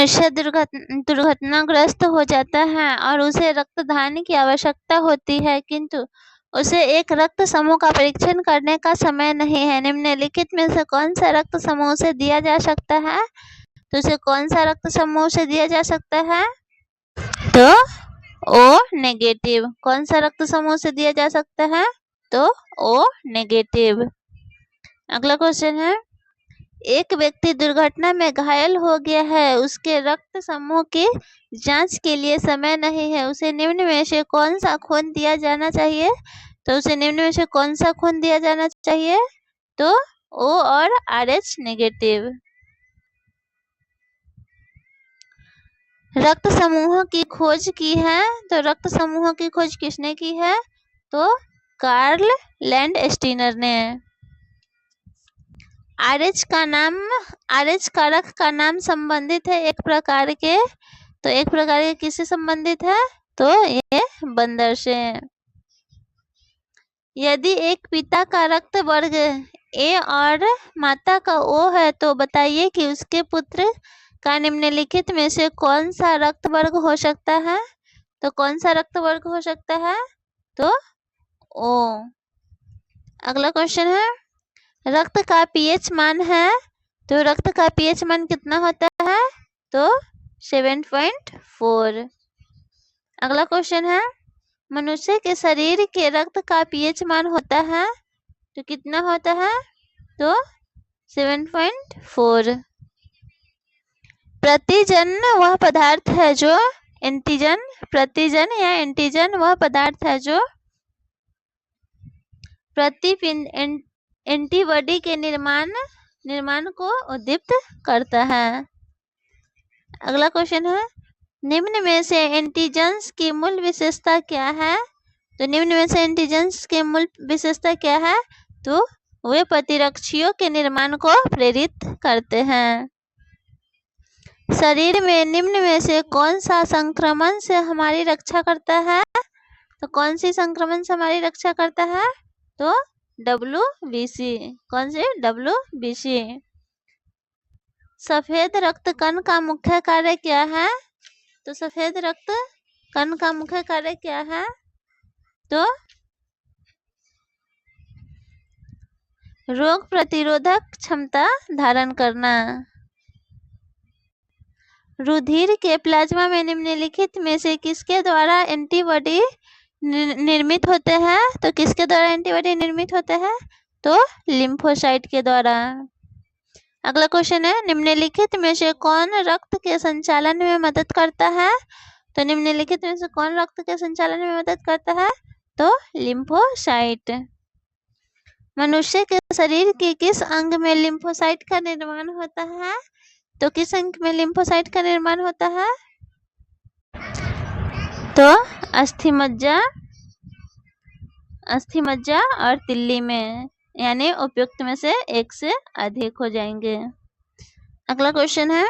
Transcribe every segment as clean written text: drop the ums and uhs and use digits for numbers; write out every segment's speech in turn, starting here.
मनुष्य दुर्घटनाग्रस्त हो जाता है और उसे रक्तदान की आवश्यकता होती है, किंतु उसे एक रक्त समूह का परीक्षण करने का समय नहीं है। निम्नलिखित में से कौन सा रक्त समूह से दिया जा सकता है? तो उसे कौन सा रक्त समूह से दिया जा सकता है? तो ओ नेगेटिव। कौन सा रक्त समूह से दिया जा सकता है? तो ओ नेगेटिव। अगला क्वेश्चन है, एक व्यक्ति दुर्घटना में घायल हो गया है, उसके रक्त समूह की जांच के लिए समय नहीं है, उसे निम्न में से कौन सा खून दिया जाना चाहिए? तो उसे निम्न में से कौन सा खून दिया जाना चाहिए? तो ओ और RH नेगेटिव। रक्त समूह की खोज की है, तो रक्त समूह की खोज किसने की है? तो कार्ल लैंडस्टीनर ने। RH कारक का नाम संबंधित है एक प्रकार के, तो एक प्रकार के किससे संबंधित है? तो ये बंदर से। यदि एक पिता का रक्त वर्ग A और माता का O है, तो बताइए कि उसके पुत्र का निम्नलिखित में से कौन सा रक्त वर्ग हो सकता है? तो कौन सा रक्त वर्ग हो सकता है? तो O। अगला क्वेश्चन है, रक्त का pH मान है, तो रक्त का pH मान कितना होता है? तो 7.4। अगला क्वेश्चन है, मनुष्य के शरीर के रक्त का pH मान होता है, तो कितना होता है? तो 7.4। प्रतिजन वह पदार्थ है जो प्रतिजन या एंटीजन वह पदार्थ है जो प्रतिपिंड एंटीबॉडी के निर्माण को उद्दीप्त करता है। अगला क्वेश्चन है, निम्न में से एंटीजन्स की मूल विशेषता क्या है? तो निम्न में से एंटीजन्स की मूल विशेषता क्या है? तो वे प्रतिरक्षियों के निर्माण को प्रेरित करते हैं। शरीर में निम्न में से कौन सा संक्रमण से हमारी रक्षा करता है? तो कौन सी संक्रमण से हमारी रक्षा करता है? तो WBC। कौन से? WBC। सफेद रक्त कण का मुख्य कार्य क्या है? तो सफेद रक्त कण का मुख्य कार्य क्या है? तो रोग प्रतिरोधक क्षमता धारण करना। रुधिर के प्लाज्मा में निम्नलिखित में से किसके द्वारा एंटीबॉडी निर्मित होते हैं? तो किसके द्वारा एंटीबॉडी निर्मित होते हैं? तो लिम्फोसाइट के द्वारा। अगला क्वेश्चन है, निम्नलिखित में से कौन रक्त के संचालन में मदद करता है? तो निम्नलिखित में से कौन रक्त के संचालन में मदद करता है? तो लिम्फोसाइट। मनुष्य के शरीर के किस अंग में लिम्फोसाइट का निर्माण होता है? तो किस अंग में लिम्फोसाइट का निर्माण होता है? तो अस्थि मज्जा और तिल्ली में, यानी उपयुक्त में से एक से अधिक हो जाएंगे। अगला क्वेश्चन है,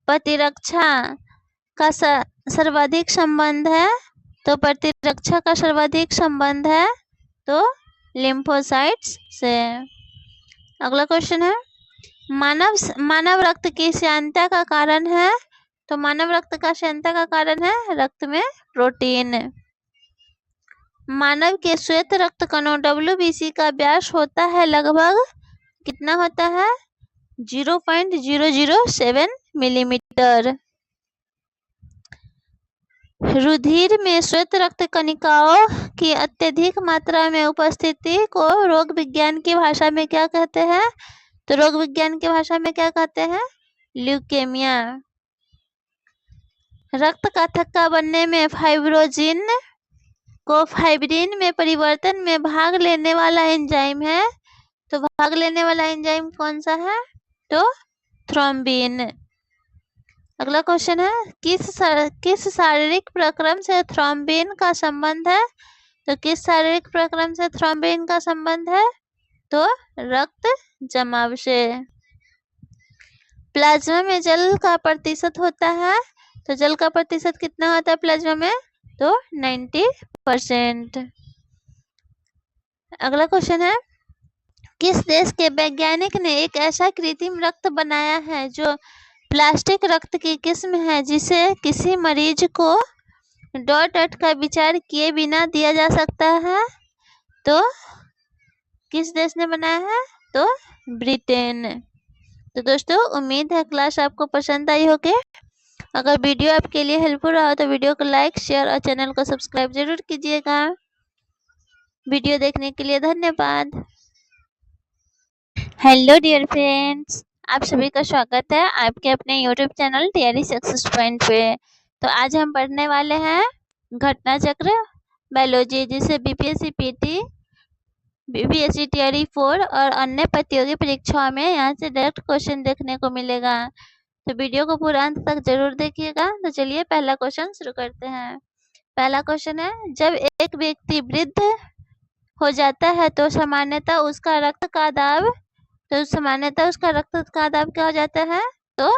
प्रतिरक्षा का सर्वाधिक संबंध है? तो प्रतिरक्षा का सर्वाधिक संबंध है तो लिम्फोसाइट्स से। अगला क्वेश्चन है, मानव रक्त की श्यानता का कारण है? तो मानव रक्त का श्यानता का कारण है रक्त में प्रोटीन। मानव के श्वेत रक्त कणों WBC का व्यास होता है लगभग कितना होता है? 0.007 मिलीमीटर। रुधिर में श्वेत रक्त कणिकाओं की अत्यधिक मात्रा में उपस्थिति को रोग विज्ञान की भाषा में क्या कहते हैं? तो रोग विज्ञान की भाषा में क्या कहते हैं? ल्यूकेमिया। रक्त का थक्का बनने में फाइब्रोजिन को फाइब्रिन में परिवर्तन में भाग लेने वाला एंजाइम है। तो भाग लेने वाला एंजाइम कौन सा है? तो थ्रोम्बिन। अगला क्वेश्चन है, किस शारीरिक प्रक्रम से थ्रोम्बिन का संबंध है? तो किस शारीरिक प्रक्रम से थ्रोम्बिन का संबंध है? तो रक्त जमाव से। प्लाज्मा में जल का प्रतिशत होता है, तो जल का प्रतिशत कितना होता है प्लाज्मा में? तो 90%। अगला क्वेश्चन है, किस देश के वैज्ञानिक ने एक ऐसा कृत्रिम रक्त बनाया है जो प्लास्टिक रक्त की किस्म है जिसे किसी मरीज को डॉट का विचार किए बिना दिया जा सकता है, तो किस देश ने बनाया है? तो ब्रिटेन। तो दोस्तों, उम्मीद है क्लास आपको पसंद आई होगी। अगर वीडियो आपके लिए हेल्पफुल रहा तो वीडियो को लाइक, शेयर और चैनल को सब्सक्राइब जरूर कीजिएगा। वीडियो देखने के लिए धन्यवाद। हेलो डियर फ्रेंड्स, आप सभी का स्वागत है आपके अपने YouTube channel TRE success point पे। तो आज हम पढ़ने वाले हैं घटना चक्र बायोलॉजी, जिसे बीपीएससी पीटी, बीपीएससी टीआरई 4 और अन्य प्रतियोगी परीक्षाओं में यहाँ से डायरेक्ट क्वेश्चन देखने को मिलेगा। तो वीडियो को पूरा अंत तक जरूर देखिएगा। तो चलिए पहला क्वेश्चन शुरू करते हैं। पहला क्वेश्चन है, जब एक व्यक्ति वृद्ध हो जाता है तो सामान्यतः उसका रक्त का दाब क्या हो जाता है? तो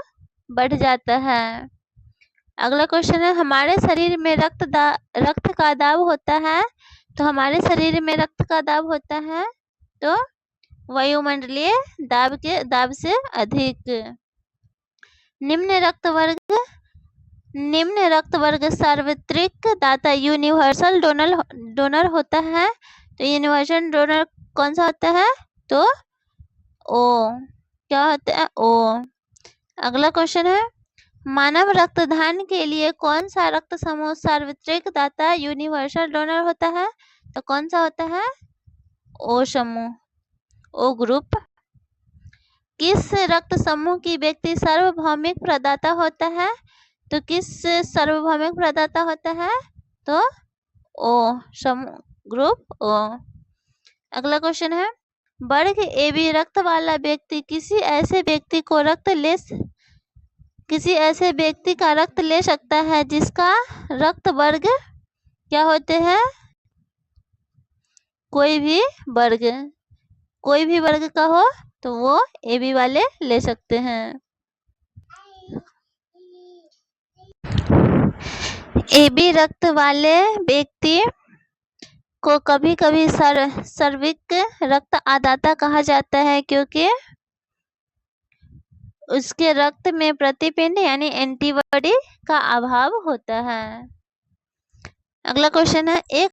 बढ़ जाता है। अगला क्वेश्चन है, हमारे शरीर में रक्त का दाब होता है, तो हमारे शरीर में रक्त का दाब होता है तो वायुमंडलीय दाब से अधिक। निम्न रक्त वर्ग सार्वत्रिक दाता यूनिवर्सल डोनर होता है, तो यूनिवर्सल डोनर कौन सा होता है? तो ओ। क्या होता है? ओ। अगला क्वेश्चन है, मानव रक्तदान के लिए कौन सा रक्त समूह सार्वत्रिक दाता यूनिवर्सल डोनर होता है? तो कौन सा होता है? ओ समूह, ओ ग्रुप। किस रक्त समूह की व्यक्ति सार्वभौमिक प्रदाता होता है? तो किस सार्वभौमिक प्रदाता होता है? तो ओ समूह, ग्रुप ओ। अगला क्वेश्चन है, वर्ग एबी रक्त वाला व्यक्ति किसी ऐसे व्यक्ति का रक्त ले सकता है जिसका रक्त वर्ग क्या होते हैं? कोई भी वर्ग का हो तो वो एबी वाले ले सकते हैं। एबी रक्त वाले व्यक्ति को कभी कभी सर्विक रक्त आदाता कहा जाता है, क्योंकि उसके रक्त में प्रतिपिंड यानी एंटीबॉडी का अभाव होता है। अगला क्वेश्चन है, एक